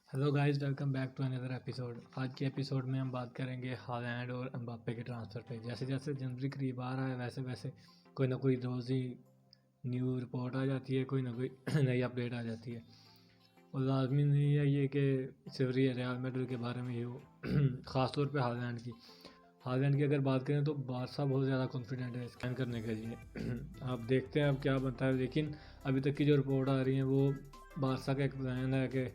Hello guys, welcome back to another episode. आज के episode में हम बात करेंगे हालैंड और एम्बाप्पे के ट्रांसफ़र पे। जैसे जैसे जनवरी करीब आ रहा है वैसे वैसे कोई ना कोई रोज़ ही न्यू रिपोर्ट आ जाती है, कोई ना कोई नई अपडेट आ जाती है। और लाजमी नहीं है ये कि सिर्फ रियल मैड्रिड के बारे में ही हो। ख़ास तौर पे हालैंड की अगर बात करें तो बारसा बहुत ज़्यादा कॉन्फिडेंट है स्कैन करने के लिए। आप देखते हैं अब क्या बनता है, लेकिन अभी तक की जो रिपोर्ट आ रही है वो बारसा का एक प्लान है कि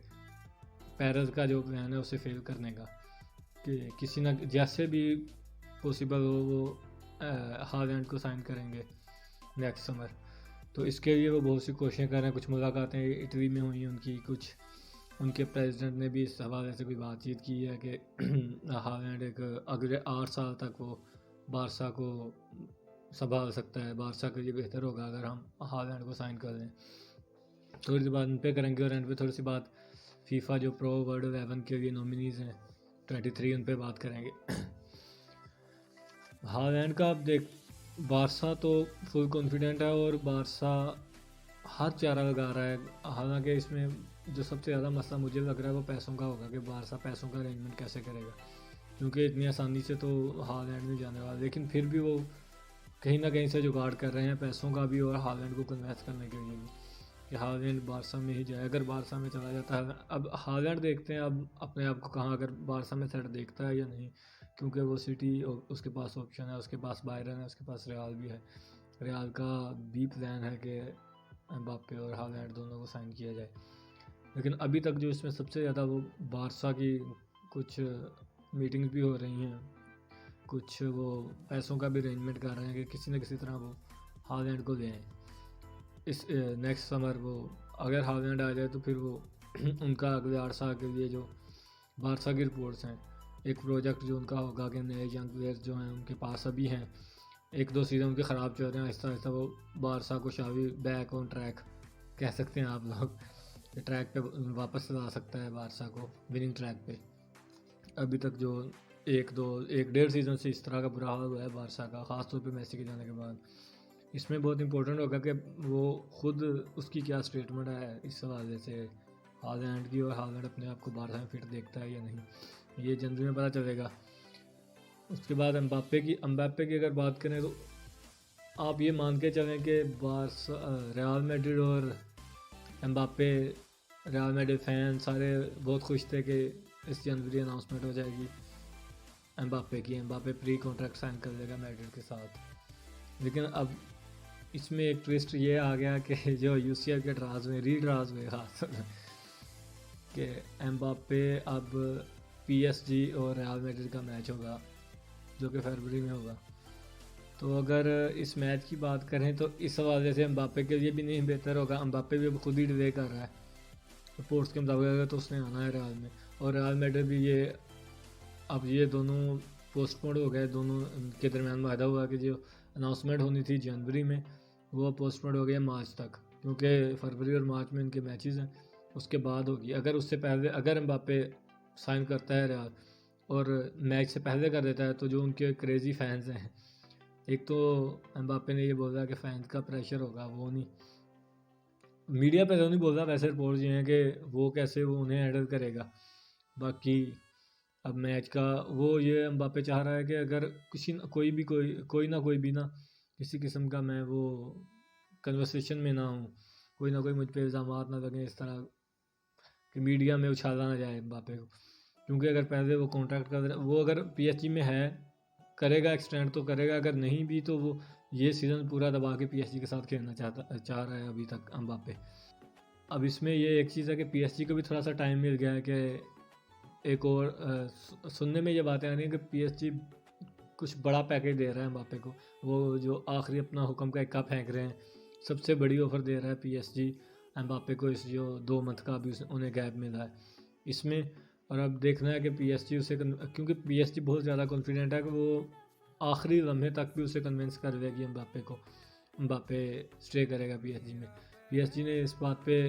पेरेज़ का जो प्लान है उसे फेल करने का, कि किसी ना जैसे भी पॉसिबल हो वो हालैंड को साइन करेंगे नेक्स्ट समर। तो इसके लिए वो बहुत सी कोशिशें कर रहे हैं। कुछ मुलाकातें इटली में हुई उनकी, कुछ उनके प्रेसिडेंट ने भी इस हवाले से कोई बातचीत की है कि हालैंड एक अगले 8 साल तक वो बारसा को संभाल सकता है। बारसा के लिए बेहतर होगा अगर हम हालैंड को साइन कर लें। थोड़ी सी बात उन पर करेंगे और एंड पे थोड़ी सी बात फीफा जो प्रो वर्ल्ड 11 के लिए नॉमिनीज़ हैं 23, उन पे बात करेंगे। हालैंड का आप देख, बारसा तो फुल कॉन्फिडेंट है और बारसा हर चारा लगा रहा है। हालांकि इसमें जो सबसे ज़्यादा मसला मुझे लग रहा है वो पैसों का होगा कि बारसा पैसों का अरेंजमेंट कैसे करेगा, क्योंकि इतनी आसानी से तो हालैंड नहीं जाने वाला। लेकिन फिर भी वो कहीं ना कहीं से जुगाड़ कर रहे हैं पैसों का भी और हालैंड को कन्वेंस करने के लिए भी कि हालैंड बारसा में ही जाए। अगर बारसा में चला जाता है, अब हालैंड देखते हैं अब अपने आप को कहाँ अगर बारसा में सेट देखता है या नहीं, क्योंकि वो सिटी उसके पास ऑप्शन है, उसके पास बायरन है, उसके पास रियाल भी है। रियाल का भी प्लान है कि एम्बाप्पे और हालैंड दोनों को साइन किया जाए। लेकिन अभी तक जो इसमें सबसे ज़्यादा वो बारसा की कुछ मीटिंग्स भी हो रही हैं, कुछ वो पैसों का भी अरेंजमेंट कर रहे हैं कि किसी न किसी तरह वो हालैंड को लें इस नेक्स्ट समर। वो अगर हालैंड आ जाए तो फिर वो उनका अगले 8 साल के लिए जो बारसा की रिपोर्ट्स हैं, एक प्रोजेक्ट जो उनका होगा कि नए यंग प्लेयर्स जो हैं उनके पास अभी हैं, 1-2 सीज़न उनके ख़राब चल रहे हैं, आहिस्ता आहिस्ता वो बारसा को शावी बैक ऑन ट्रैक कह सकते हैं आप लोग, ट्रैक पे वापस ला सकता है बारसा को विनिंग ट्रैक पे। अभी तक जो 1-1.5 सीज़न से इस तरह का बुरा हाल हुआ है बारसा का, ख़ासतौर पे मेसी के जाने के बाद। इसमें बहुत इंपॉर्टेंट होगा कि वो खुद उसकी क्या स्टेटमेंट है इस हवाले से हालैंड की, और हालैंड अपने आप को बारसा में फिट देखता है या नहीं, ये जनवरी में पता चलेगा। उसके बाद एम्बाप्पे की अगर बात करें तो आप ये मान के चलें कि बारसा रियल मैड्रिड और एम्बाप्पे, रियल मैड्रिड फैन सारे बहुत खुश थे कि इस जनवरी अनाउंसमेंट हो जाएगी एम्बाप्पे प्री कॉन्ट्रैक्ट साइन कर देगा मैड्रिड के साथ। लेकिन अब इसमें एक ट्विस्ट ये आ गया कि जो यूसीएल के ड्राज में रीड्राज हुए खास कि एम्बाप्पे अब पीएसजी और रियल मैड्रिड का मैच होगा जो कि फरवरी में होगा। तो अगर इस मैच की बात करें तो इस हवाले से एम्बाप्पे के लिए भी नहीं बेहतर होगा। एम्बाप्पे भी अब खुद ही डिले कर रहा है रिपोर्ट्स के मुताबिक, तो उसने आना है रियल में, और रियल मैड्रिड भी ये दोनों पोस्टपोन हो गए। दोनों के दरमियान वायदा हुआ कि जो अनाउंसमेंट होनी थी जनवरी में वो पोस्टपोन हो गया मार्च तक, क्योंकि फरवरी और मार्च में इनके मैचेस हैं, उसके बाद होगी। अगर उससे पहले अगर एम्बाप्पे साइन करता है रियाल और मैच से पहले कर देता है तो जो उनके क्रेज़ी फैंस हैं, एक तो एम्बाप्पे ने ये बोला कि फैंस का प्रेशर होगा, वो नहीं मीडिया पे तो नहीं बोल रहा, वैसे रिपोर्ट्स ये हैं कि वो कैसे वो उन्हें हैंडल करेगा। बाकी अब मैच का वो ये एम्बाप्पे चाह रहा है कि अगर कोई भी ना किसी किस्म का मैं वो कन्वर्सेशन में ना हूँ, कोई ना कोई मुझ पे इल्ज़ाम ना लगे इस तरह कि मीडिया में उछाला ना जाए एम्बाप्पे को। क्योंकि अगर पहले वो कॉन्ट्रैक्ट कर वो अगर पीएसजी में है करेगा एक्सटेंड तो करेगा, अगर नहीं भी तो वो ये सीज़न पूरा दबा के पीएसजी के साथ खेलना चाह रहा है अभी तक एम्बाप्पे। अब इसमें ये एक चीज़ है कि पीएसजी को भी थोड़ा सा टाइम मिल गया है कि एक और सुनने में ये बातें आ रही हैं कि पीएसजी कुछ बड़ा पैकेज दे रहा है एम्बाप्पे को। वो जो आखिरी अपना हुक्म का इक्का फेंक रहे हैं, सबसे बड़ी ऑफ़र दे रहा है पीएसजी एम्बाप्पे को, इस जो 2 मंथ का भी उन्हें गैप मिला है इसमें। और अब देखना है कि पीएसजी उसे क्योंकि पीएसजी बहुत ज़्यादा कॉन्फिडेंट है कि वो आखिरी लम्हे तक भी उसे कन्विंस कर लेगी एम्बाप्पे को, एम्बाप्पे स्टे करेगा पीएसजी में। पीएसजी ने इस बात पे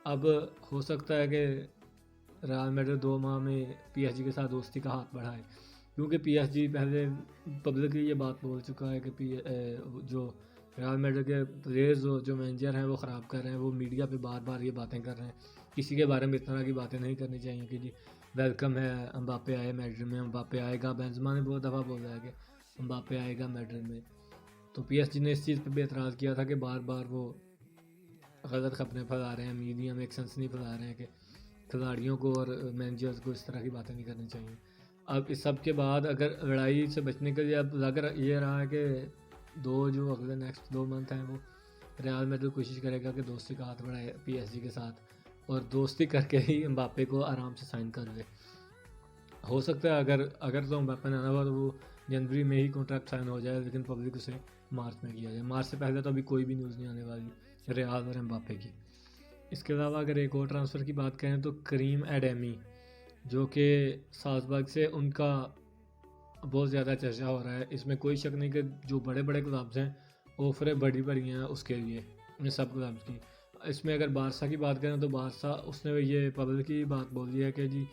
अब हो सकता है कि रियल मैड्रिड 2 माह में पीएसजी के साथ दोस्ती का हाथ बढ़ाए, क्योंकि पीएसजी पहले पब्लिकली ये बात बोल चुका है कि जो रियल मैड्रिड के प्लेयर्स जो मैनेजर हैं वो ख़राब कर रहे हैं, वो मीडिया पे बार बार ये बातें कर रहे हैं किसी के बारे में इस तरह की बातें नहीं करनी चाहिए कि जी वेलकम है एम्बापे आए मैड्रिड में, एम्बापे आएगा। बेंजेमा ने बहुत दफ़ा बोला है कि एम्बापे आएगा मैड्रिड में। तो पीएसजी ने इस चीज़ पर भी एतराज़ किया था कि बार बार वो गलत खबरें फैला रहे हैं, मीडिया में एक सनसनी फैला रहे हैं कि खिलाड़ियों को और मैनेजर्स को इस तरह की बातें नहीं करनी चाहिए। अब इस सब के बाद अगर लड़ाई से बचने के लिए अब लग ये रहा है कि जो अगले नेक्स्ट 2 मंथ हैं वो रियाल मैड्रिड कोशिश करेगा कि दोस्ती का हाथ बढ़ाए पीएसजी के साथ और दोस्ती करके ही एम्बापे को आराम से साइन कर दे। हो सकता है अगर तो एम्बापे ने आना हुआ तो वो जनवरी में ही कॉन्ट्रैक्ट साइन हो जाए, लेकिन पब्लिक उसे मार्च में किया जाए। मार्च से पहले तो अभी कोई भी न्यूज़ नहीं आने वाली रियाल और एम्बापे की। इसके अलावा अगर एक और ट्रांसफ़र की बात करें तो करीम एडेमी, जो कि साल्जबर्ग से उनका बहुत ज़्यादा चर्चा हो रहा है। इसमें कोई शक नहीं कि जो बड़े बड़े क्लब्स हैं ऑफरें बड़ी बड़ी हैं उसके लिए, इन सब क्लब्स की। इसमें अगर बारसा की बात करें तो बारसा उसने ये पब्लिक की बात बोली है कि जी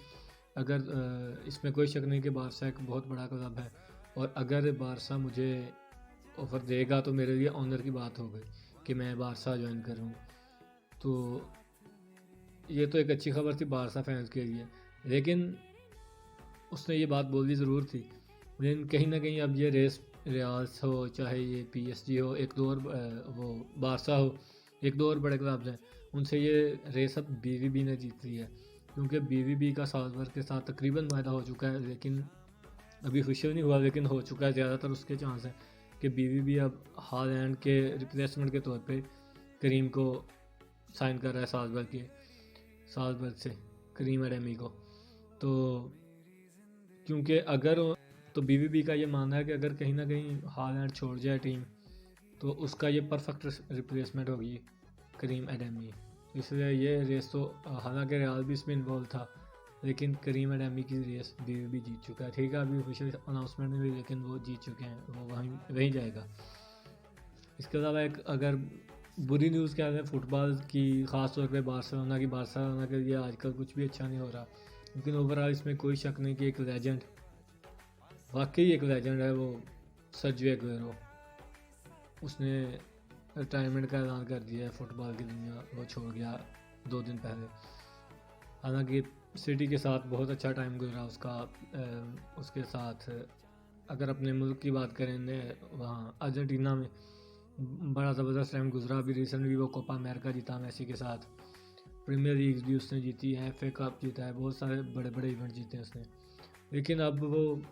अगर इसमें कोई शक नहीं कि बारसा एक बहुत बड़ा क्लब है और अगर बारसा मुझे ऑफ़र देगा तो मेरे लिए ऑनर की बात हो गई कि मैं बारसा ज्वाइन करूँ। तो ये तो एक अच्छी खबर थी बारसा फैंस के लिए, लेकिन उसने ये बात बोलनी ज़रूर थी। लेकिन कहीं ना कहीं अब ये रेस रियाल्स हो चाहे ये पीएसजी हो, एक दो और वो बारसा हो, एक दो और बड़े क्लब्स हैं, उनसे ये रेस अब बीवीबी ने जीत ली है। क्योंकि बीवीबी का साल्जबर्ग के साथ तकरीबन वायदा हो चुका है, लेकिन अभी ऑफिशियल नहीं हुआ, लेकिन हो चुका है। ज़्यादातर उसके चांस हैं कि बीवीबी अब हालैंड के रिप्लेसमेंट के तौर पे करीम को साइन कर रहा है साल्जबर्ग से करीम एडेमी को। तो क्योंकि अगर तो बीवीबी का ये मानना है कि अगर कहीं ना कहीं हालैंड छोड़ जाए टीम तो उसका ये परफेक्ट रिप्लेसमेंट होगी करीम एडेमी। इसलिए ये रेस तो हालांकि रियाल भी इसमें इन्वॉल्व था, लेकिन करीम एडेमी की रेस बीवीबी जीत चुका है। ठीक है, अभी ऑफिशियल अनाउंसमेंट नहीं हुई, लेकिन वो जीत चुके हैं, वो वहीं जाएगा। इसके अलावा एक अगर बुरी न्यूज़ क्या है फुटबॉल की, ख़ास तौर पे बार्सिलोना के लिए आजकल कुछ भी अच्छा नहीं हो रहा। लेकिन ओवरऑल इसमें कोई शक नहीं कि एक लेजेंड, वाकई एक लेजेंड है वो सर्जियो एग्युएरो। उसने रिटायरमेंट का ऐलान कर दिया है, फुटबॉल की दुनिया वो छोड़ गया 2 दिन पहले। हालांकि सिटी के साथ बहुत अच्छा टाइम गुजरा उसका। उसके साथ अगर अपने मुल्क की बात करें वहाँ अर्जेंटीना में बड़ा ज़बरदस्त टाइम गुजरा। अभी रिसेंटली वो कोपा अमेरिका जीता मेसी के साथ, प्रीमियर लीग भी उसने जीती है, FA कप जीता है, बहुत सारे बड़े बड़े इवेंट जीते हैं उसने। लेकिन अब वो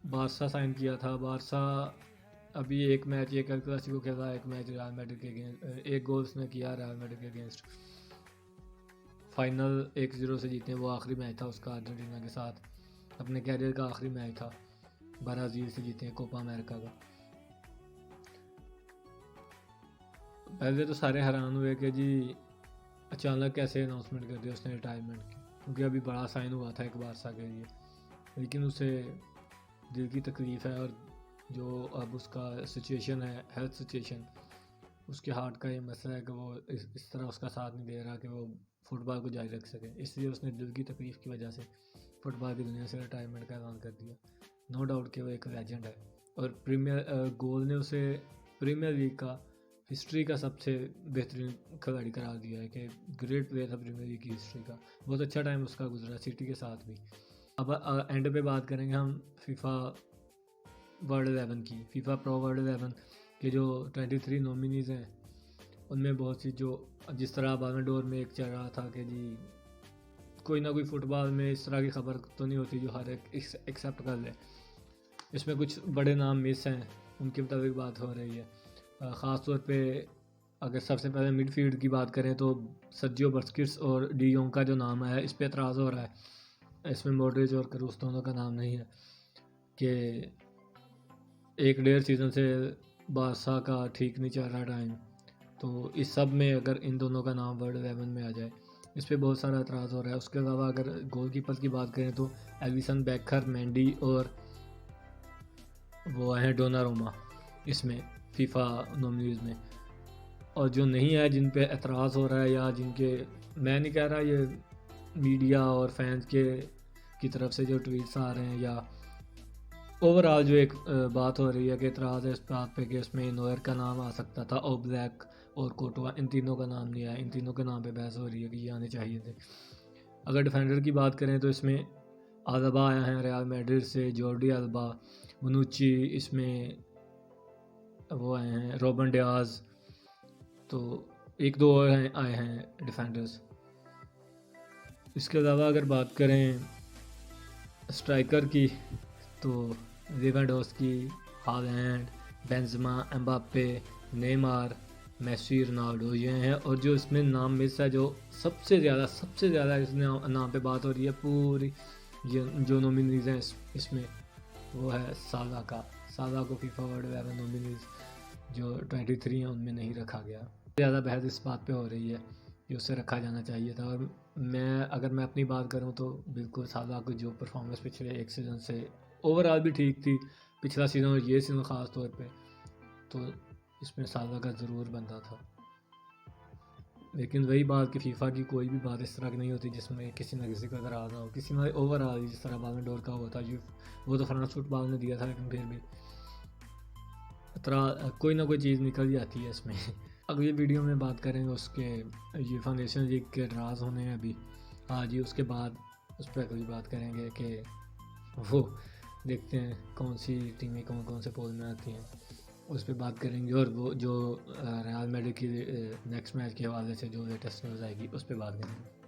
बारसा साइन किया था। बारसा अभी एक मैच एक क्लासिको खेला, एक मैच रियल मैड्रिड के अगेंस्ट, एक गोल उसने किया रियल मैड्रिड के अगेंस्ट। फाइनल 1-0 से जीते, वो आखिरी मैच था उसका अर्जेंटीना के साथ, अपने कैरियर का आखिरी मैच था। ब्राज़ील से जीते हैं कोपा अमेरिका का। पहले तो सारे हैरान हुए कि जी अचानक कैसे अनाउंसमेंट कर दिया उसने रिटायरमेंट की, क्योंकि अभी बड़ा साइन हुआ था एक बारसा के लिए। लेकिन उसे दिल की तकलीफ़ है और जो अब उसका सिचुएशन है, हेल्थ सिचुएशन, उसके हार्ट का ये मसला है कि वो इस तरह उसका साथ नहीं दे रहा कि वो फुटबॉल को जारी रख सके। इसलिए उसने दिल की तकलीफ़ की वजह से फुटबॉल की दुनिया से रिटायरमेंट का ऐलान कर दिया। नो डाउट कि वो एक लेजेंड है और गोल ने उसे प्रीमियर लीग का हिस्ट्री का सबसे बेहतरीन खिलाड़ी करार दिया है कि ग्रेट प्लेयर था प्रीमियर लीग की हिस्ट्री का। बहुत अच्छा टाइम उसका गुजरा सिटी के साथ भी। अब एंड पे बात करेंगे हम फीफा वर्ल्ड 11 की। फीफा प्रो वर्ल्ड 11 के जो 23 नॉमिनीज़ हैं उनमें बहुत सी, जो जिस तरह बैलन डोर में एक चल रहा था कि जी कोई ना कोई फुटबॉल में इस तरह की खबर तो नहीं होती जो हर एक एक्सेप्ट कर ले। इसमें कुछ बड़े नाम मिस हैं, उनके मुताबिक बात हो रही है। ख़ास तौर पे अगर सबसे पहले मिडफील्ड की बात करें तो सर्जियो बस्केट्स और डी योंग का जो नाम है इस पर एतराज़ हो रहा है। इसमें मॉड्रिच और क्रूस दोनों का नाम नहीं है कि 1-1.5 सीज़न से बारसा का ठीक नहीं चल रहा टाइम, तो इस सब में अगर इन दोनों का नाम वर्ल्ड 11 में आ जाए, इस पर बहुत सारा एतराज़ हो रहा है। उसके अलावा अगर गोलकीपर की बात करें तो एलिसन बेकर, मेंडी और वो हैं डोनारुमा इसमें फीफा नॉमिनीज़ में। और जो नहीं है, जिन पे एतराज़ हो रहा है या जिनके, मैं नहीं कह रहा ये मीडिया और फैंस की तरफ से जो ट्वीट्स आ रहे हैं या ओवरऑल जो एक बात हो रही है कि एतराज़ है इस बात पे कि इसमें नोयर का नाम आ सकता था, ओब्लैक और कोर्टवा, इन तीनों का नाम नहीं आया। इन तीनों के नाम पे बहस हो रही है कि ये आने चाहिए थे। अगर डिफेंडर की बात करें तो इसमें अल्बा आया है रियल मैड्रिड से, जॉर्डी अल्बा, मनुची, इसमें वो आए हैं रोबन डियाज, तो एक दो और आए हैं डिफेंडर्स। इसके अलावा अगर बात करें स्ट्राइकर की तो Lewandowski, Haaland, Benzema, Mbappe, Neymar, Messi, Ronaldo ये हैं। और जो इसमें नाम मिस है, जो सबसे ज़्यादा इस नाम पे बात हो रही है पूरी जो नॉमिनीज हैं इसमें, वो है साला को फीफा वर्ल्ड वेवन नॉमिनीज जो 23 हैं उनमें नहीं रखा गया। ज़्यादा बहस इस बात पे हो रही है कि उसे रखा जाना चाहिए था। और अगर मैं अपनी बात करूं तो बिल्कुल साला की जो परफॉर्मेंस पिछले एक सीज़न से ओवरऑल भी ठीक थी, पिछला सीज़न और ये सीज़न ख़ास तौर पे, तो इसमें साला का ज़रूर बनता था। लेकिन वही बात कि फीफा की कोई भी बात इस तरह की नहीं होती जिसमें किसी न किसी को नाराज़ ना हो। किसी में ओवरऑल जिस तरह बाल में डोर का हुआ था, वो तो फ्रांस फुटबॉल ने दिया था, लेकिन फिर भी कोई ना कोई चीज़ निकल जाती है इसमें। अगली वीडियो में बात करेंगे उसके यूएफा नेशंस लीग के ड्राज होने हैं अभी आज ही, उसके बाद उस पर अगली बात करेंगे कि वो देखते हैं कौन सी टीमें कौन कौन से पोल में आती हैं, उस पर बात करेंगे। और वो जो रियल मैड्रिड की नेक्स्ट मैच के हवाले से जो लेटेस्ट न्यूज़ आएगी उस पर बात करेंगे।